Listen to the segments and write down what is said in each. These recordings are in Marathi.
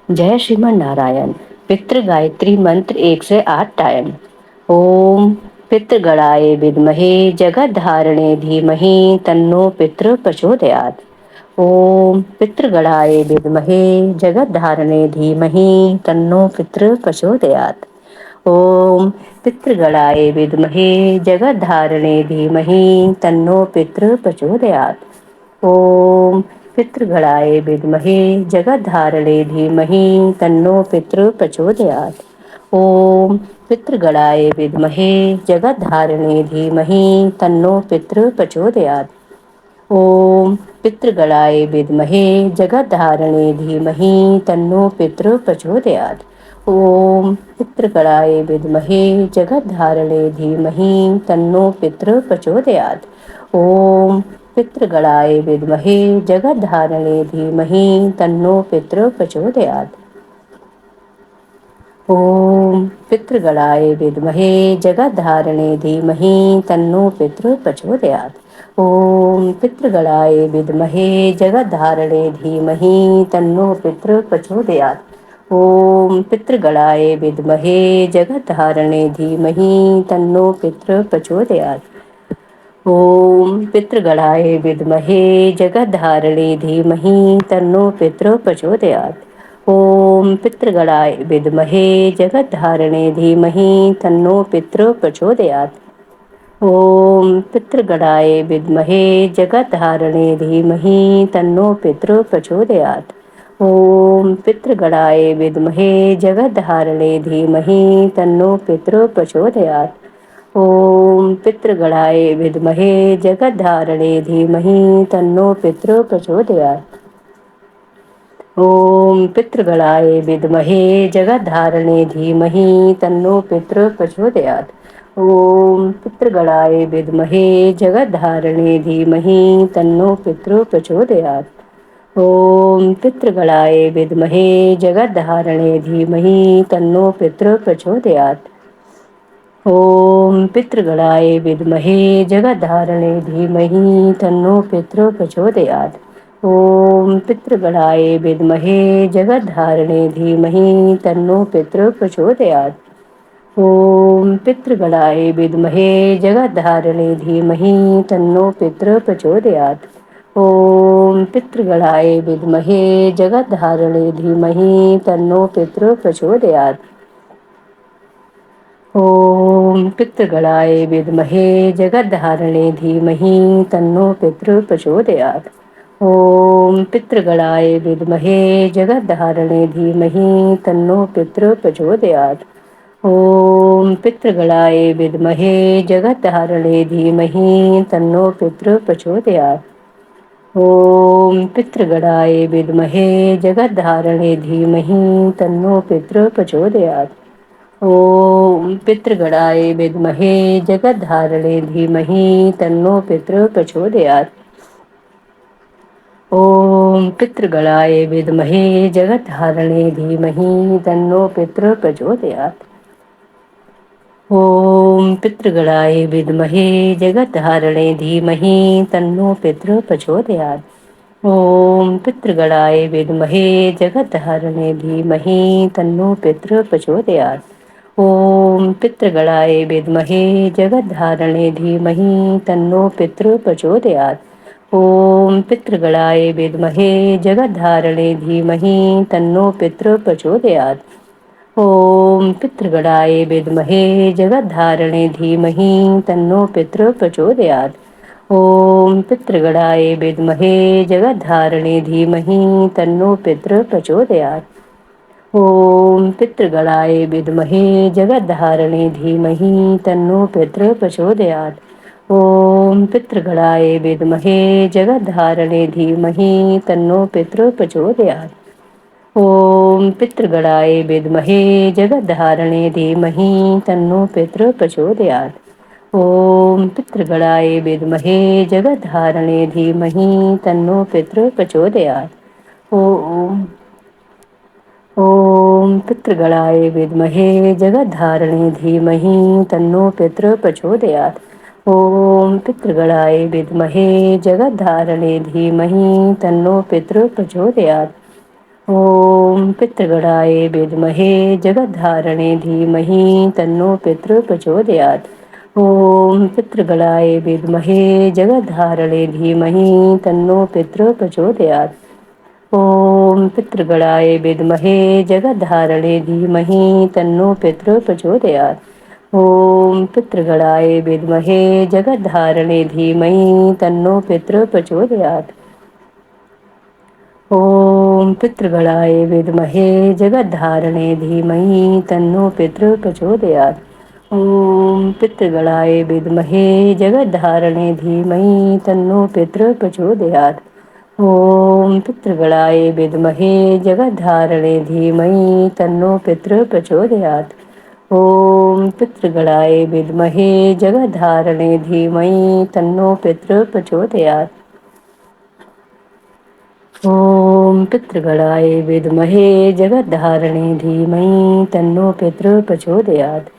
जय श्रीमन नारायण। पितृ गायत्री मंत्र 108 टाइम। ओम पितृगणाय विद्महे जगत धारणे धीमहि तन्नो पितृ प्रचोदयात्। ओम पितृगणाय विद्महे जगत धारणे धीमहि तन्नो पितृ प्रचोदयात्। ओम पितृगणाय विद्महे जगत धारणे धीमहि तन्नो पितृ प्रचोदयात्। ओम पितृगणाय विद्महे जगत धारणे धीमहि तन्नो पितृ प्रचोदयात्। ओम पितृगणाय विद्महे जगत धारणे धीमहि तन्नो पितृ प्रचोदयात्। ओम पितृगणाय विद्महे जगत धारणे धीमहि तन्नो पितृ प्रचोदयात्। ओम पितृगणाय विद्महे जगत धारणे धीमहि तन्नो पितृ प्रचोदयात्। ओम पितृगणाय विद्महे जगत धारणे धीमहि तन्नो पितृ प्रचोदयात्। ओम पितृगणाय विद्महे जगत धारणे धीमहि तन्नो पितृ प्रचोदयात्। ओम पितृगणाय विद्महे जगत धारणे धीमहि तन्नो पितृ प्रचोदयात्। ओम पितृगणाय विद्महे जगत धारणे धीमहि तन्नो पितृ प्रचोदयात्। ओम पितृगणाय विद्महे जगत धारणे धीमहि तन्नो पितृ प्रचोदयात्। ओम पितृगणाय विद्महे जगत धारणे धीमहि तन्नो पितृ प्रचोदयात्। ओम पितृगणाय विद्महे जगत धारणे धीमहि तन्नो पितृ प्रचोदयात्। ओम पितृगणाय विद्महे जगत धारणे धीमहि तन्नो पितृ प्रचोदयात्। ओम पितृगणाय विद्महे जगत धारणे धीमहि तन्नो पितृ प्रचोदयात्। ओम पितृगणाय विद्महे जगत धारणे धीमहि तन्नो पितृ प्रचोदयात्। ओम पितृगणाय विद्महे जगत धारणे धीमहि तन्नो पितृ प्रचोदयात्। ओम पितृगणाय विद्महे जगत धारणे धीमहि तन्नो पितृ प्रचोदयात्। ओम पितृगणाय विद्महे जगत धारणे धीमहि तन्नो पितृ प्रचोदयात्। ओम पितृगणाय विद्महे जगत धारणे धीमहि तन्नो पितृ प्रचोदयात्। ओम पितृगणाय विद्महे जगत धारणे धीमहि तन्नो पितृ प्रचोदयात्। ओम पितृगणाय विद्महे जगत धारणे धीमहि तन्नो पितृ प्रचोदयात्। ओम पितृगणाय विद्महे जगत धारणे धीमहि तन्नो पितृ प्रचोदयात्। ओम पितृगणाय विद्महे जगत धारणे धीमहि तन्नो पितृ प्रचोदयात्। ओम पितृगणाय विद्महे जगत धारणे धीमहि तन्नो पितृ प्रचोदयात्। ओम पितृगणाय विद्महे जगत धारणे धीमहि तन्नो पितृ प्रचोदयात्। ओम पितृगणाय विद्महे जगत धारणे धीमहि तन्नो पितृ प्रचोदयात्। ओम पितृगणाय विद्महे जगत धारणे धीमहि तन्नो पितृ प्रचोदयात्। ओम पितृगणाय विद्महे जगत धारणे धीमहि तन्नो पितृ प्रचोदयात्। ओम पितृगणाय विद्महे जगत धारणे धीमहि तन्नो पितृ प्रचोदयात्। ओम पितृगणाय विद्महे जगत धारणे धीमहि तन्नो पितृ प्रचोदयात्। ओम पितृगणाय विद्महे जगत धारणे धीमहि तन्नो पितृ प्रचोदयात्। ओम पितृगणाय विद्महे जगत धारणे धीमहि तन्नो पितृ प्रचोदयात्। ओम पितृगणाय विद्महे जगत धारणे धीमहि तन्नो पितृ प्रचोदयात्। ओम पितृगणाय विद्महे जगत धारणे धीमहि तन्नो पितृ प्रचोदयात्। ओम पितृगणाय विद्महे जगत धारणे धीमहि तन्नो पितृ प्रचोदयात्। ओम पितृगणाय विद्महे जगत धारणे धीमहि तन्नो पितृ प्रचोदयात्। ओम पितृगणाय विद्महे जगत धारणे धीमहि तन्नो पितृ प्रचोदयात्। ओम ओम पितृगणाय विद्महे जगत धारणे धीमहि तन्नो पितृ प्रचोदयात्। ओम पितृगणाय विद्महे जगत धारणे धीमहि तन्नो पितृ प्रचोदयात्। ॐ पितृगणाय विद्महे जगद्धारणे धीमहि तन्नो पितृ प्रचोदयात्। ॐ पितृगणाय विद्महे जगद्धारणे धीमहि तन्नो पितृ प्रचोदयात्। ॐ पितृगणाय विद्महे जगद्धारणे धीमहि तन्नो पितृ प्रचोदयात्। ॐ पितृगणाय विद्महे जगद्धारणे धीमहि तन्नो पितृ प्रचोदयात्। ॐ पितृगणाय विद्महे जगद्धारणे धीमहि तन्नो पितृ प्रचोदयात्। ॐ पितृगणाय विद्महे जगद्धारणे धीमहि तन्नो पितृ प्रचोदयात्। ॐ पितृगणाय विद्महे जगद्धारणे धीमहि तन्नो पितृ प्रचोदयात्। ॐ पितृगणाय विद्महे जगद्धारणे धीमहि तन्नो पितृ प्रचोदयात्। ॐ पितृगणाय विद्महे जगद्धारणे धीमहि तन्नो पितृ प्रचोदयात्।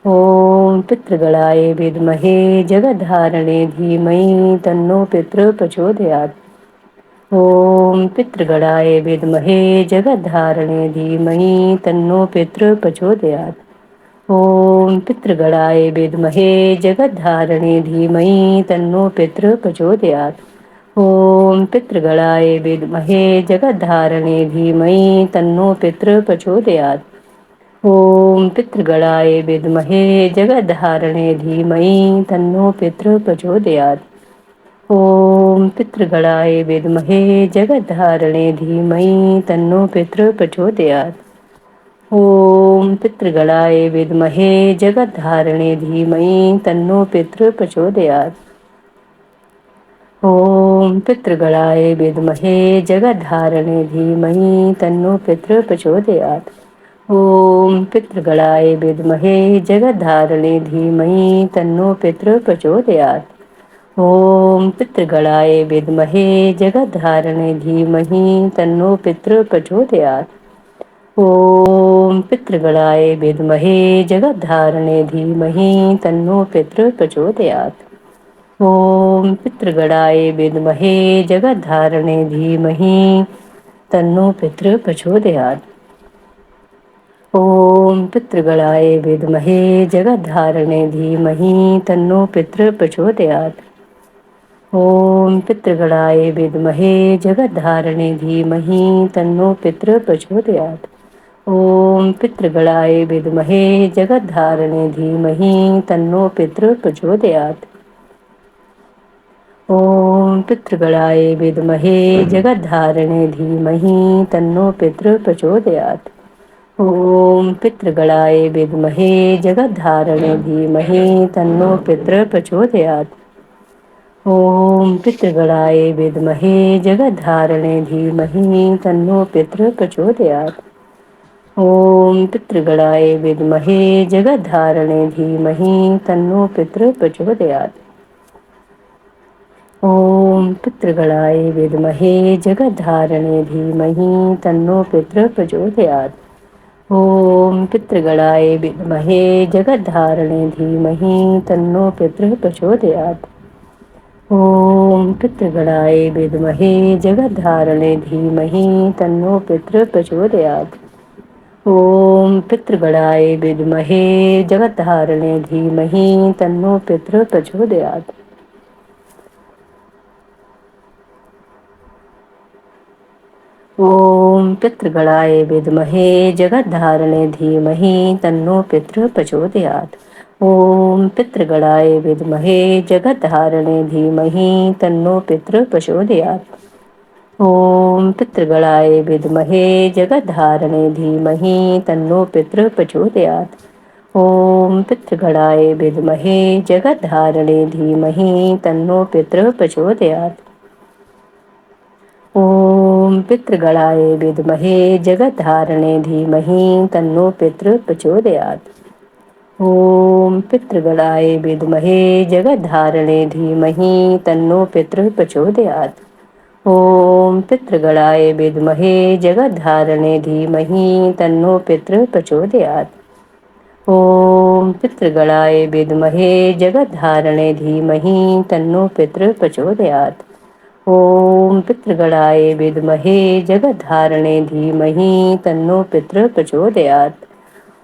ॐ पितृगणाय विद्महे जगद्धारणे धीमहि तन्नो पितृ प्रचोदयात्। ॐ पितृगणाय विद्महे जगद्धारणे धीमहि तन्नो पितृ प्रचोदयात्। ॐ पितृगणाय विद्महे जगद्धारणे धीमहि तन्नो पितृ प्रचोदयात्। ॐ पितृगणाय विद्महे जगद्धारणे धीमहि तन्नो पितृ प्रचोदयात्। ॐ पितृगणाय विद्महे जगद्धारणे धीमहि तन्नो पितृ प्रचोदयात्। ॐ पितृगणाय विद्महे जगद्धारणे धीमहि तन्नो पितृ प्रचोदयात्। ॐ पितृगणाय विद्महे जगद्धारणे धीमहि तन्नो पितृ प्रचोदयात्। ॐ पितृगणाय विद्महे जगद्धारणे धीमहि तन्नो पितृ प्रचोदयात्। ॐ पितृगणाय विद्महे जगद्धारणे धीमहि तन्नो पितृ प्रचोदयात्। ॐ पितृगणाय विद्महे जगद्धारणे धीमहि तन्नो पितृ प्रचोदयात्। ॐ पितृगणाय विद्महे जगद्धारणे धीमहि तन्नो पितृ प्रचोदयात्। ॐ पितृगणाय विद्महे जगद्धारणे धीमहि तन्नो पितृ प्रचोदयात्। ॐ पितृगणाय विद्महे जगद्धारणे धीमहि तन्नो पितृ प्रचोदयात्। ॐ पितृगणाय विद्महे जगद्धारणे धीमहि तन्नो पितृ प्रचोदयात्। ॐ पितृगणाय विद्महे जगद्धारणे धीमहि तन्नो पितृ प्रचोदयात्। ॐ पितृगणाय विद्महे जगद्धारणे धीमहि तन्नो पितृ प्रचोदयात्। ॐ पितृगणाय विद्महे जगद्धारणे धीमहि तन्नो पितृ प्रचोदयात्। ॐ पितृगणाय विद्महे जगद्धारणे धीमहि तन्नो पितृ प्रचोदयात्। ॐ पितृगणाय विद्महे जगद्धारणे धीमहि तन्नो पितृ प्रचोदयात्। ॐ पितृगणाय विद्महे जगद्धारणे धीमहि तन्नो पितृ प्रचोदयात्। ॐ पितृगणाय विद्महे जगद्धारणे धीमहि तन्नो पितृ प्रचोदयात्। ॐ पितृगणाय विद्महे जगद्धारणे धीमहि तन्नो पितृ प्रचोदयात्। ॐ पितृगणाय विद्महे जगद्धारणे धीमहि तन्नो पितृ प्रचोदयात्। ॐ पितृगणाय विद्महे जगद्धारणे धीमहि तन्नो पितृ प्रचोदयात्। ॐ पितृगणाय विद्महे जगद्धारणे धीमहि तन्नो पितृ प्रचोदयात्। ॐ पितृगणाय विद्महे जगद्धारणे धीमहि तन्नो पितृ प्रचोदयात्। ॐ पितृगणाय विद्महे जगद्धारणे धीमहि तन्नो पितृ प्रचोदयात्। ॐ पितृगणाय विद्महे जगद्धारणे धीमहि तन्नो पितृ प्रचोदयात्। ॐ पितृगणाय विद्महे जगद्धारणे धीमहि तन्नो पितृ प्रचोदयात्। ॐ पितृगणाय विद्महे जगद्धारणे धीमहि तन्नो पितृ प्रचोदयात्। ॐ पितृगणाय विद्महे जगद्धारणे धीमहि तन्नो पितृ प्रचोदयात्। ॐ पितृगणाय विद्महे जगद्धारणे धीमहि तन्नो पितृ प्रचोदयात्।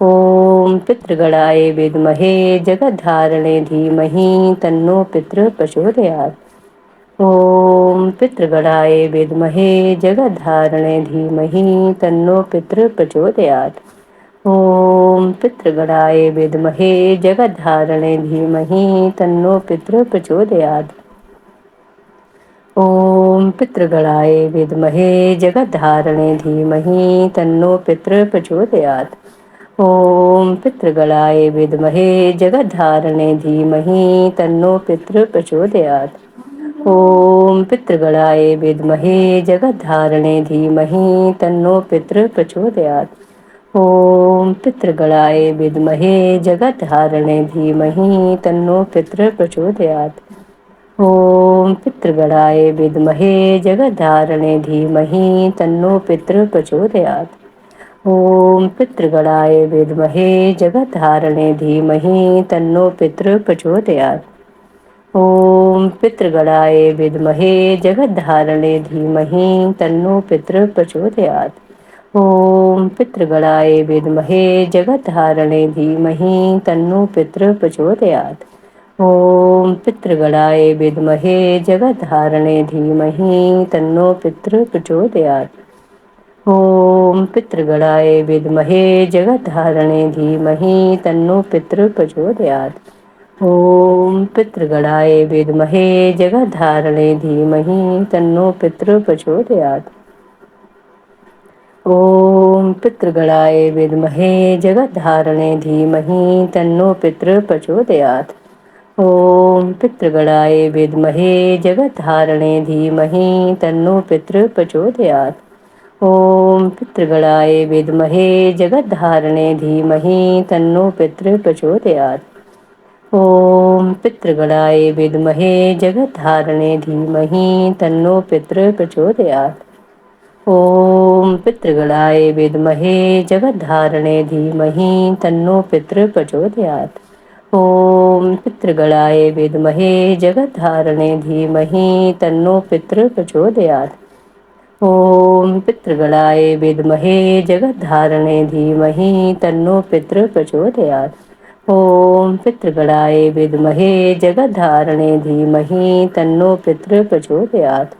ॐ पितृगणाय विद्महे जगद्धारणे धीमहि तन्नो पितृ प्रचोदयात्। ॐ पितृगणाय विद्महे जगद्धारणे धीमहि तन्नो पितृ प्रचोदयात्। ॐ पितृगणाय विद्महे जगद्धारणे धीमहि तन्नो पितृ प्रचोदयात्। ॐ पितृगणाय विद्महे जगद्धारणे धीमहि तन्नो पितृ प्रचोदयात्। ॐ पितृगणाय विद्महे जगद्धारणे धीमहि तन्नो पितृ प्रचोदयात्। ॐ पितृगणाय विद्महे जगद्धारणे धीमहि तन्नो पितृ प्रचोदयात्। ॐ पितृगणाय विद्महे जगद्धारणे धीमहि तन्नो पितृ प्रचोदयात्। ॐ पितृगणाय विद्महे जगद्धारणे धीमहि तन्नो पितृ प्रचोदयात्। ॐ पितृगणाय विद्महे जगद्धारणे धीमहि तन्नो पितृ प्रचोदयात्। ॐ पितृगणाय विद्महे जगद्धारणे धीमहि तन्नो पितृ प्रचोदयात्। ॐ पितृगणाय विद्महे जगद्धारणे धीमहि तन्नो पितृ प्रचोदयात्। ॐ पितृगणाय विद्महे जगद्धारणे धीमहि तन्नो पितृ प्रचोदयात्। ॐ पितृगणाय विद्महे जगद्धारणे धीमहि तन्नो पितृ प्रचोदयात्। ॐ पितृगणाय विद्महे जगद्धारणे धीमहि तन्नो पितृ प्रचोदयात्। ॐ पितृगणाय विद्महे जगद्धारणे धीमहि तन्नो पितृ प्रचोदयात्। ॐ पितृगणाय विद्महे जगद्धारणे धीमहि तन्नो पितृ प्रचोदयात्। ॐ पितृगणाय विद्महे जगद्धारणे धीमहि तन्नो पितृ प्रचोदयात्। ॐ पितृगणाय विद्महे जगद्धारणे धीमहि तन्नो पितृ प्रचोदयात्। ॐ पितृगणाय विद्महे जगद्धारणे धीमहि तन्नो पितृ प्रचोदयात्। ॐ पितृगणाय विद्महे जगद्धारणे धीमहि तन्नो पितृ प्रचोदयात्। ॐ पितृगणाय विद्महे जगद्धारणे धीमहि तन्नो पितृ प्रचोदयात्। ॐ पितृगणाय विद्महे जगद्धारणे धीमहि तन्नो पितृ प्रचोदयात्।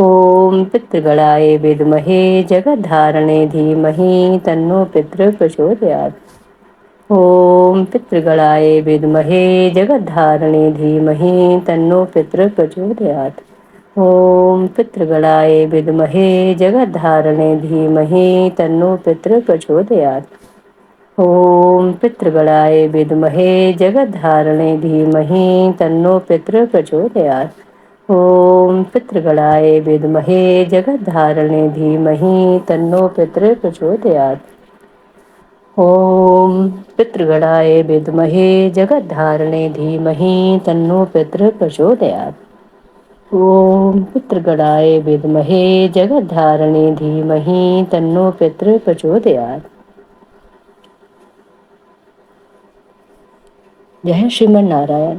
ॐ पितृगणाय विद्महे जगद्धारणे धीमहि तन्नो पितृ प्रचोदयात्। ॐ पितृगणाय विद्महे जगद्धारणे धीमहि तन्नो पितृ प्रचोदयात्। ॐ पितृगणाय विद्महे जगद्धारणे धीमहि तन्नो पितृ प्रचोदयात्। ॐ पितृगणाय विद्महे जगद्धारणे धीमहि तन्नो पितृ प्रचोदयात्। ॐ पितृगणाय विद्महे जगद्धारणे धीमहि तन्नो पितृ प्रचोदयात्। ॐ पितृगणाय विद्महे जगद्धारणे धीमहि तन्नो पितृ प्रचोदयात्। ॐ पितृगणाय विद्महे जगद्धारणे धीमहि तन्नो पितृ प्रचोदयात्। जय श्रीमन नारायण।